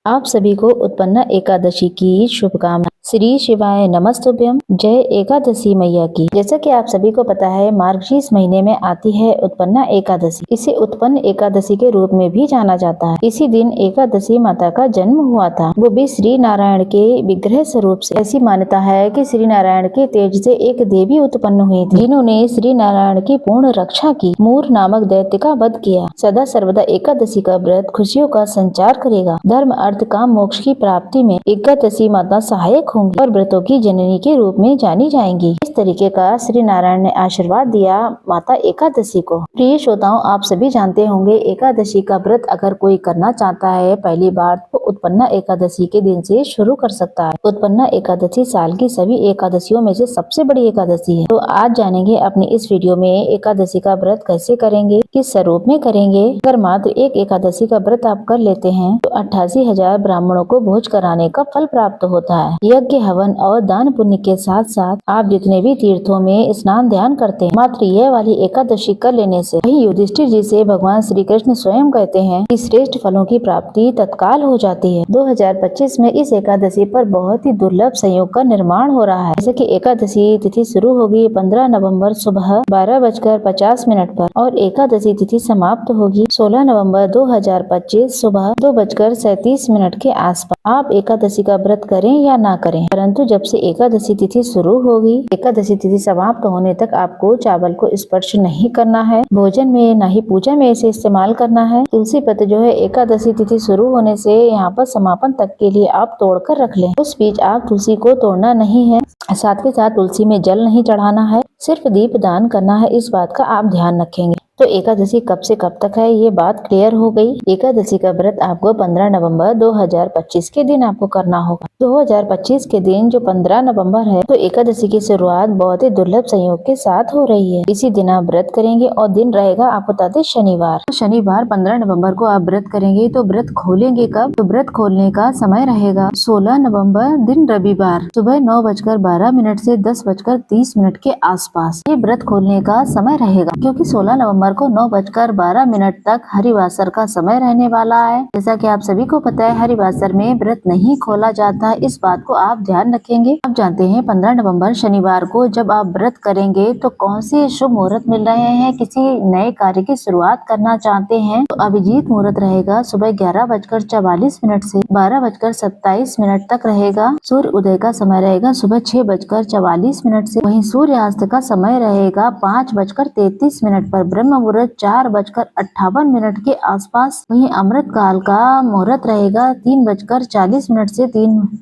आप सभी को उत्पन्ना एकादशी की शुभकामनाएं। श्री शिवाय नमस्तुभ्यम। जय एकादशी मैया की। जैसा कि आप सभी को पता है, मार्गशीर्ष महीने में आती है उत्पन्ना एकादशी। इसे उत्पन्न एकादशी के रूप में भी जाना जाता है। इसी दिन एकादशी माता का जन्म हुआ था, वो भी श्री नारायण के विग्रह स्वरूप से। ऐसी मान्यता है कि श्री नारायण के तेज से एक देवी उत्पन्न हुई थी, जिन्होंने श्री नारायण की पूर्ण रक्षा की। मूर नामक दैत्य का वध किया। सदा सर्वदा एकादशी का व्रत खुशियों का संचार करेगा। धर्म अर्थ काम मोक्ष की प्राप्ति में एकादशी माता सहायक होंगी और व्रतों की जननी के रूप में जानी जाएंगी। इस तरीके का श्री नारायण ने आशीर्वाद दिया माता एकादशी को। प्रिय श्रोताओं, आप सभी जानते होंगे एकादशी का व्रत अगर कोई करना चाहता है पहली बार तो उत्पन्ना एकादशी के दिन से शुरू कर सकता है। उत्पन्ना एकादशी साल की सभी एकादशियों में से सबसे बड़ी एकादशी है। तो आज जानेंगे अपनी इस वीडियो में एकादशी का व्रत कैसे करेंगे, किस स्वरूप में करेंगे। अगर मात्र एक एकादशी का व्रत आप कर लेते हैं तो 88,000 ब्राह्मणों को भोज कराने का फल प्राप्त होता है। यज्ञ हवन और दान पुण्य के साथ साथ आप जितने भी तीर्थों में स्नान ध्यान करते हैं, मात्र यह वाली एकादशी कर लेने से वही युधिष्ठिर जी से भगवान श्री कृष्ण स्वयं कहते हैं कि श्रेष्ठ फलों की प्राप्ति तत्काल हो जाती है। 2025 में इस एकादशी पर बहुत ही दुर्लभ संयोग का निर्माण हो रहा है। जैसे कि एकादशी तिथि शुरू होगी 15 नवंबर सुबह 12:50 पर और एकादशी तिथि समाप्त होगी 16 नवंबर 2025 सुबह 2:37 के आसपास। आप एकादशी का व्रत करें या ना करें, परंतु जब से एकादशी तिथि शुरू होगी एकादशी तिथि समाप्त होने तक आपको चावल को स्पर्श नहीं करना है, भोजन में न ही पूजा में इसे इस्तेमाल करना है। तुलसी पत्र जो है एकादशी तिथि शुरू होने से यहाँ पर समापन तक के लिए आप तोड़कर रख लें। उस बीच आप तुलसी को तोड़ना नहीं है, साथ के साथ तुलसी में जल नहीं चढ़ाना है, सिर्फ दीप दान करना है। इस बात का आप ध्यान रखेंगे। तो एकादशी कब से कब तक है ये बात क्लियर हो गई। एकादशी का व्रत आपको 15 नवंबर 2025 के दिन आपको करना होगा। 2025 के दिन जो 15 नवंबर है तो एकादशी की शुरुआत बहुत ही दुर्लभ संयोग के साथ हो रही है। इसी दिन आप व्रत करेंगे और दिन रहेगा आप बताते शनिवार। तो शनिवार 15 नवंबर को आप व्रत करेंगे। तो व्रत खोलेंगे कब? तो व्रत खोलने का समय रहेगा 16 नवम्बर दिन रविवार सुबह 9:12 से 10:30 के आसपास। ये व्रत खोलने का समय रहेगा, क्योंकि 16 नवंबर को 9:12 तक हरिवासर का समय रहने वाला है। जैसा कि आप सभी को पता है हरिवासर में व्रत नहीं खोला जाता, इस बात को आप ध्यान रखेंगे। आप जानते हैं 15 नवंबर शनिवार को जब आप व्रत करेंगे तो कौन से शुभ मुहूर्त मिल रहे हैं। किसी नए कार्य की शुरुआत करना चाहते हैं तो अभिजीत मुहूर्त रहेगा सुबह 11:44 से 12:27 तक रहेगा। सूर्य उदय का समय रहेगा सुबह 6:44 से। वहीं सूर्यास्त का समय रहेगा 5:33 पर। ब्रह्म मुहूर्त 4:58 के आसपास। वहीं अमृत काल का मुहूर्त रहेगा 3:40 से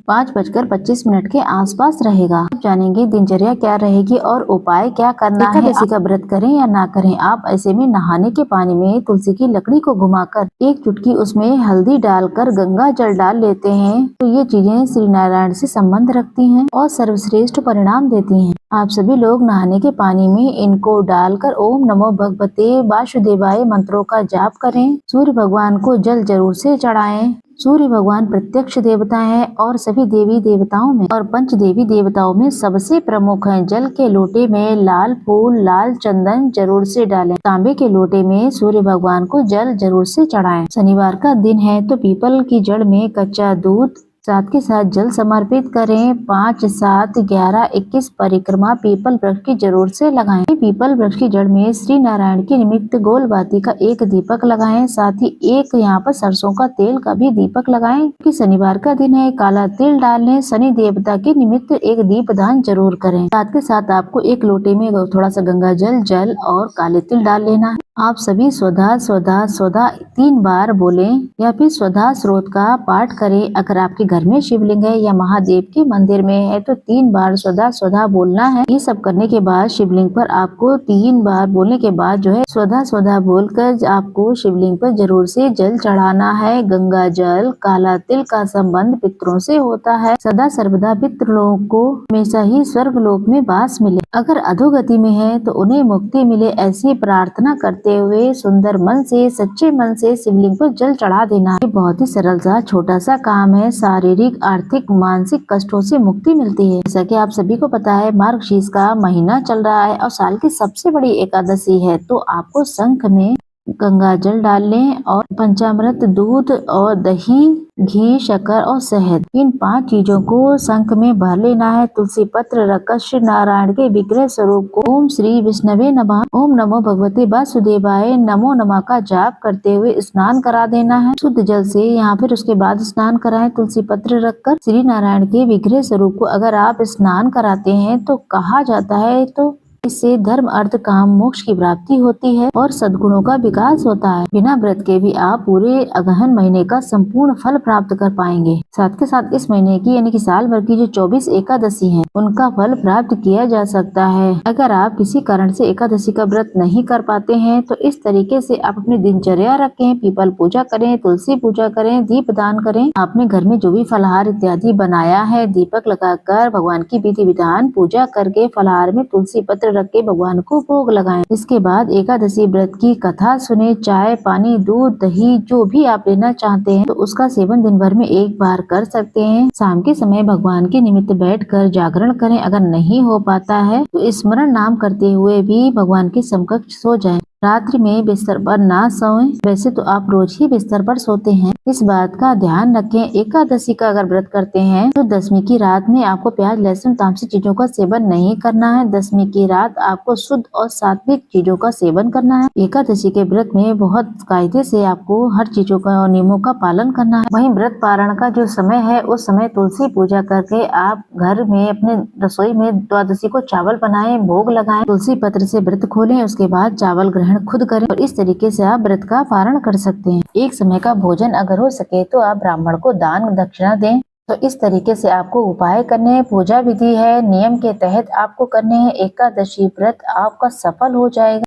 5:25 के आसपास रहेगा। आप जानेंगे दिनचर्या क्या रहेगी और उपाय क्या करना है। एकादशी का व्रत करें या ना करें, आप ऐसे में नहाने के पानी में तुलसी की लकड़ी को घुमाकर एक चुटकी उसमें हल्दी डालकर गंगा जल डाल लेते हैं तो ये चीजें श्री नारायण से संबंध रखती हैं और सर्वश्रेष्ठ परिणाम देती हैं। आप सभी लोग नहाने के पानी में इनको डालकर ओम नमो भगवते वासुदेवाय मंत्रों का जाप करें। सूर्य भगवान को जल जरूर से चढ़ाएं। सूर्य भगवान प्रत्यक्ष देवता हैं और सभी देवी देवताओं में और पंच देवी देवताओं में सबसे प्रमुख हैं। जल के लोटे में लाल फूल लाल चंदन जरूर से डालें। तांबे के लोटे में सूर्य भगवान को जल जरूर से चढ़ाएं। शनिवार का दिन है तो पीपल की जड़ में कच्चा दूध साथ के साथ जल समर्पित करें। 5, 7, 11, 21 परिक्रमा पीपल वृक्ष की जरूर से लगाएं। पीपल वृक्ष की जड़ में श्री नारायण के निमित्त गोल बाती का एक दीपक लगाएं। साथ ही एक यहाँ पर सरसों का तेल का भी दीपक लगाएं। कि शनिवार का दिन है, काला तिल डालें। शनि देवता के निमित्त एक दीप दान जरूर करें। साथ के साथ आपको एक लोटे में थोड़ा सा गंगा जल और काले तिल डाल लेना है। आप सभी स्वधा स्वधा स्वधा 3 बार बोलें या फिर स्वधा स्रोत का पाठ करें। अगर आपके घर में शिवलिंग है या महादेव के मंदिर में है तो 3 बार स्वधा स्वधा बोलना है। ये सब करने के बाद शिवलिंग पर आपको 3 बार बोलने के बाद जो है स्वधा स्वधा बोलकर आपको शिवलिंग पर जरूर से जल चढ़ाना है। गंगा जल काला तिल का संबंध पितरों से होता है। सदा सर्वदा पितरों को हमेशा ही स्वर्ग लोक में वास मिले। अगर अधोगति में है तो उन्हें मुक्ति मिले, ऐसी प्रार्थना करते हुए सुंदर मन से सच्चे मन से शिवलिंग पर जल चढ़ा देना। ये बहुत ही सरल सा छोटा सा काम है। शारीरिक आर्थिक मानसिक कष्टों से मुक्ति मिलती है। जैसा कि आप सभी को पता है मार्गशीर्ष का महीना चल रहा है और साल की सबसे बड़ी एकादशी है। तो आपको शंख में गंगा जल डाल लें और पंचामृत, दूध और दही, घी, शक्कर और शहद, इन 5 चीजों को शंख में भर लेना है। तुलसी पत्र रखकर श्री नारायण के विग्रह स्वरूप को ओम श्री विष्णवे नमः, ओम नमो भगवते वासुदेवाय नमो नमः का जाप करते हुए स्नान करा देना है शुद्ध जल से, या फिर उसके बाद स्नान कराएं। तुलसी पत्र रखकर श्री नारायण के विग्रह स्वरूप को अगर आप स्नान कराते हैं तो कहा जाता है तो इससे धर्म, अर्थ, काम, मोक्ष की प्राप्ति होती है और सद्गुणों का विकास होता है। बिना व्रत के भी आप पूरे अगहन महीने का संपूर्ण फल प्राप्त कर पाएंगे। साथ के साथ इस महीने की यानी कि साल भर की जो 24 एकादशी हैं, उनका फल प्राप्त किया जा सकता है। अगर आप किसी कारण से एकादशी का व्रत नहीं कर पाते हैं तो इस तरीके से आप अपनी दिनचर्या रखें, पीपल पूजा करें, तुलसी पूजा करें, दीप दान करें। आपने घर में जो भी फलाहार इत्यादि बनाया है, दीपक लगाकर भगवान की विधि विधान पूजा करके फलाहार में तुलसी पत्र रख के भगवान को भोग लगाएं। इसके बाद एकादशी व्रत की कथा सुने, चाय, पानी, दूध, दही जो भी आप लेना चाहते हैं तो उसका सेवन दिन भर में एक बार कर सकते हैं। शाम के समय भगवान के निमित्त बैठकर जागरण करें। अगर नहीं हो पाता है तो स्मरण नाम करते हुए भी भगवान के समकक्ष सो जाएं। रात्रि में बिस्तर पर ना सोएं। वैसे तो आप रोज ही बिस्तर पर सोते हैं, इस बात का ध्यान रखें। एकादशी का अगर व्रत करते हैं तो दशमी की रात में आपको प्याज, लहसुन, तामसिक चीजों का सेवन नहीं करना है। दशमी की रात आपको शुद्ध और सात्विक चीजों का सेवन करना है। एकादशी के व्रत में बहुत कायदे से आपको हर चीजों का और नियमों का पालन करना है। वहीं व्रत पारण का जो समय है उस समय तुलसी पूजा करके आप घर में अपने रसोई में द्वादशी को चावल बनाएं, भोग लगाएं, तुलसी पत्र से व्रत खोलें, उसके बाद चावल ग्रहण खुद करें और इस तरीके से आप व्रत का पारण कर सकते हैं। एक समय का भोजन अगर हो सके तो आप ब्राह्मण को दान दक्षिणा दें। तो इस तरीके से आपको उपाय करने हैं, पूजा विधि है, नियम के तहत आपको करने हैं। एकादशी व्रत आपका सफल हो जाएगा।